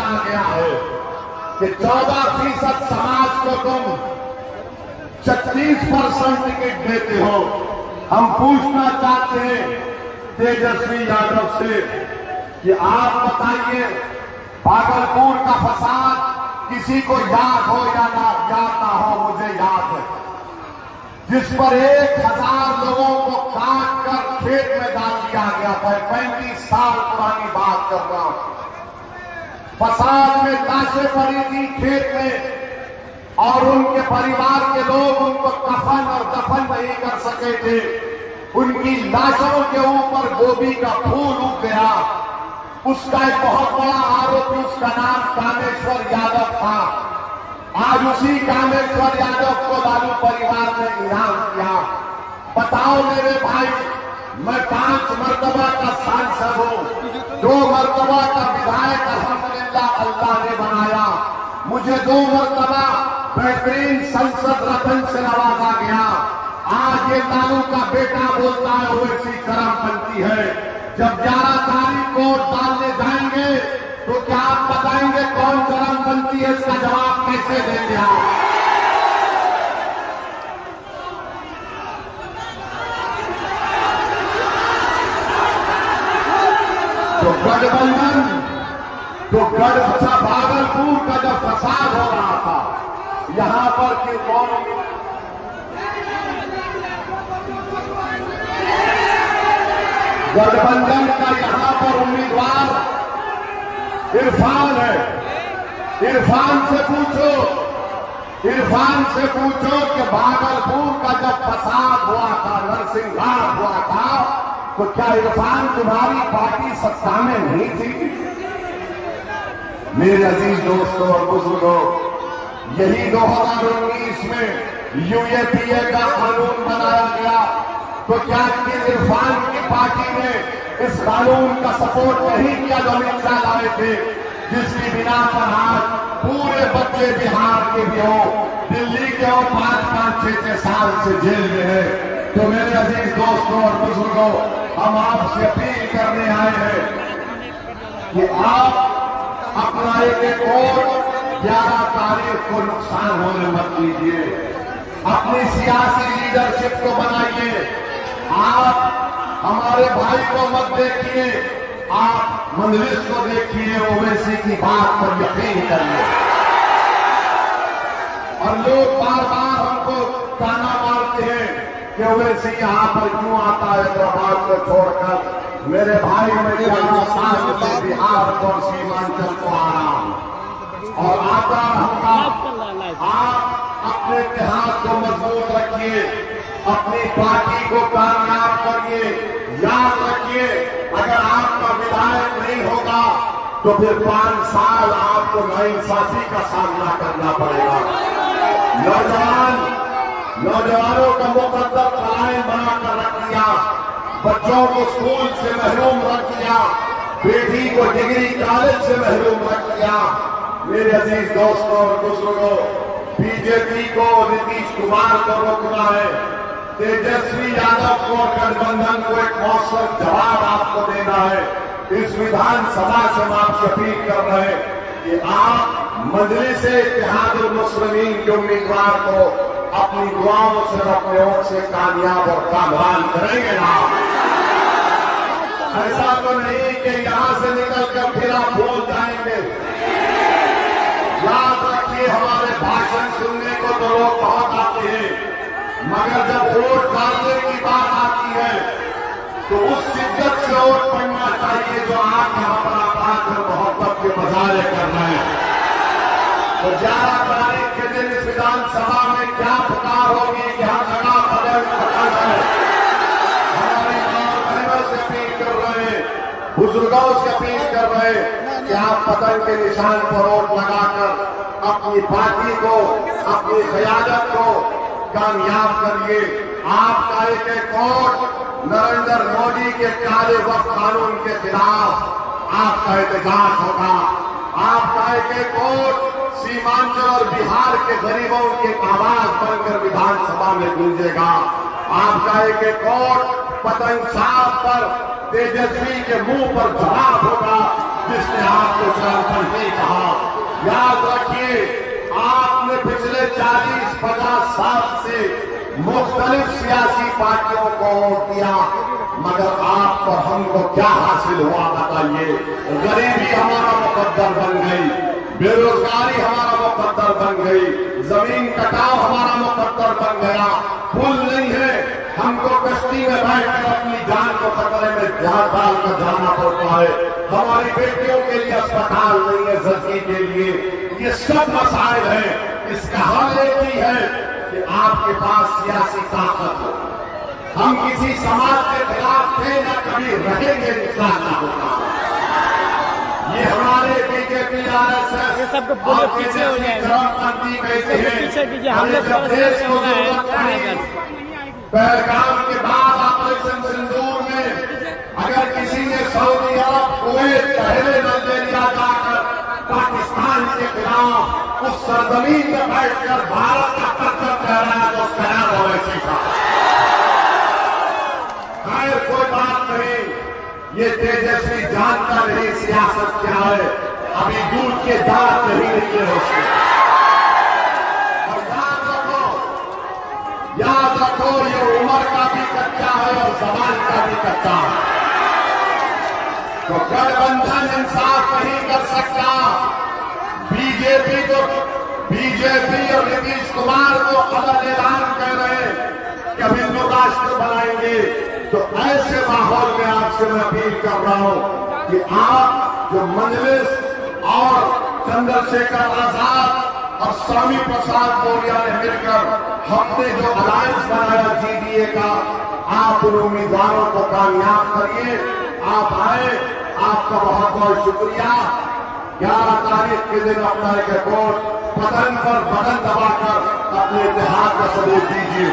आ गया है कि 14% समाज को तुम 36% टिकट देते हो। हम पूछना चाहते हैं तेजस्वी यादव से कि आप बताइए, भागलपुर का फसाद किसी को याद हो या याद ना हो, मुझे याद है, जिस पर 1000 लोगों को काट कर खेत में डाल दिया गया था। 35 साल पुरानी बात कर रहा हूं। फसाद में लाशें पड़ी थी खेत में और उनके परिवार के लोग उनको कफन और दफन नहीं कर सके थे। उनकी लाशों के ऊपर गोभी का फूल उग गया। उसका एक बहुत बड़ा आरोपी, उसका नाम कामेश्वर यादव था। आज उसी कामेश्वर यादव को लालू परिवार ने इनाम किया। बताओ मेरे भाई, मैं 5 मरतबा का सांसद हूं, 2 मरतबा का विधायक अल्हम्दुलिल्लाह अल्लाह ने बनाया। मुझे 2 मरतबा बेहतरीन संसद रत्न से नवाजा गया। आज ये लालू का बेटा बोलता है ओवैसी चरमपंथी है। जब 11 तारीख को वोट डालने जाएंगे तो क्या आप बताएंगे कौन चरमपंथी है? इसका जवाब कैसे देंगे आप? तो गठबंधन, अच्छा भागलपुर का जब फसाद हो रहा था यहां पर कि कौन गठबंधन का यहां पर उम्मीदवार इरफान है। इरफान से पूछो कि भागलपुर का जब फसाद हुआ था, नरसिंहघाट हुआ था, तो क्या इरफान तुम्हारी पार्टी सत्ता में नहीं थी? मेरे अजीज दोस्तों और बुजुर्गों, यही 2019 में यूएपीए का कानून बनाया गया। तो क्या इरफान की पार्टी ने इस कानून का सपोर्ट नहीं किया जो अमित शाह लाए थे, जिसकी बिना पर आज पूरे बच्चे बिहार के भी हो, दिल्ली के हो, 5-5, 6-6 साल से जेल में है। तो मेरे अजीज दोस्तों और बुजुर्गों, हम आपसे अपील करने आए हैं कि आप अपना एक वोट 11 तारीख को नुकसान होने मत दीजिए। अपनी सियासी लीडरशिप को बनाइए। आप हमारे भाई को मत देखिए, आप मजलिस को देखिए, ओवैसी की बात पर यकीन करिए। और लोग बार बार हमको ताना मारते हैं कि ओवैसी यहां पर क्यों आता है हैदराबाद को छोड़कर। मेरे भाई, मैं 11 साल से बिहार और सीमांचल को आ रहा हूं और आता रहूंगा। आप अपने इतिहास को मजबूत रखिए, अपनी पार्टी को कामयाब करिए। याद रखिए, अगर आपका विधायक नहीं होगा तो फिर 5 साल आपको नाइंसाफी का सामना करना पड़ेगा। नौजवानों का मुकद्दर पलायन बनाकर रख दिया, बच्चों को स्कूल से महरूम रख दिया, बेटी को डिग्री कॉलेज से महरूम रख दिया। मेरे अजीज दोस्तों और बुजुर्गों, बीजेपी को, नीतीश कुमार को रोकना है। तेजस्वी यादव को और गठबंधन को एक मौसम जवाब आपको देना है। इस विधानसभा से हम आपसे अपील कर रहे हैं कि आप मजलिस इत्तेहादुल मुस्लिमीन के उम्मीदवार को अपनी दुआओं से, अपने वोट से कामयाब और कामयाब करेंगे ना। ऐसा तो नहीं कि यहां से निकलकर फिर आप भूल जाएंगे। याद रखिए, हमारे भाषण सुनने को तो लोग बहुत आते हैं, मगर जब वोट डालने की बात आती है तो उस शिद्दत से वोट पड़ना चाहिए जो आप यहां पर आकर मोहब्बत के मजारे कर रहे हैं। तो 11 तारीख के दिन इस विधानसभा में क्या पुकार होगी कि हम लगा बदल है। हमारे गांव बहनों से अपील कर रहे हैं, बुजुर्गों से अपील कर रहे हैं कि आप पतन के निशान पर वोट लगाकर अपनी पार्टी को, अपनी क़यादत को कामयाब करिए। आपका एक वोट नरेंद्र मोदी के काले वक्त कानून के खिलाफ आपका एहतजाज होगा। आपका एक वोट सीमांचल और बिहार के गरीबों की आवाज बनकर विधानसभा में गूंजेगा। आपका एक वोट पतंग साहब पर तेजस्वी के मुंह पर जवाब होगा जिसने आपको चरमपंथ नहीं कहा। याद रखिए, आपने पिछले 40-50 साल से मुख्तलिफ सियासी पार्टियों को वोट दिया, मगर आप पर हमको क्या हासिल हुआ बताइए? गरीबी हमारा मुकद्दर बन गई, बेरोजगारी हमारा मुकद्दर बन गई, जमीन कटाव हमारा मुकद्दर बन गया, पुल नहीं है, हमको कश्ती में बैठकर अपनी जान को खतरे में डाल कर जाना पड़ता है, हमारी बेटियों के लिए अस्पताल नहीं है जिंदगी के लिए। ये सब मसाइल है। इसका हल एक ही है कि आपके पास सियासी ताकत हो। हम किसी समाज के खिलाफ थे ना कभी रहेंगे, इंशाअल्लाह होगा। ये हमारे बीजेपी ये सबको बोलो पीछे हो जाएगा, पीछे कीजिए, हम लोग पहलगाम के बाद ऑपरेशन सिंदूर में अगर किसी ने सऊदी अरब, कुवैत, बहरीन, अल्जीरिया जाकर पाकिस्तान के खिलाफ उस सरजमीन में बैठकर भारत का पत्थर फहराया तो उसका नाम ओवैसी था। खैर कोई बात नहीं, ये तेजस्वी जानता नहीं सियासत क्या है, अभी दूध के दांत नहीं निकले उसके। याद रखो, ये उम्र का भी कच्चा है और जबान का भी कच्चा है। तो गठबंधन इंसाफ नहीं कर सकता। बीजेपी और नीतीश कुमार को अलग ऐलान कर रहे हैं कि हम हिंदू राष्ट्र बनाएंगे। तो ऐसे माहौल में आपसे मैं अपील कर रहा हूं कि आप जो मजलिस और चंद्रशेखर आजाद और स्वामी प्रसाद मौर्य ने मिलकर हमने जो अलायंस बनाया जीडीए का, आप उन उम्मीदवारों को कामयाब करिए। आप आए, आपका बहुत बहुत शुक्रिया। 11 तारीख के दिन अपना एक वोट बटन पर बटन दबाकर अपने इतिहास का सबूत दीजिए।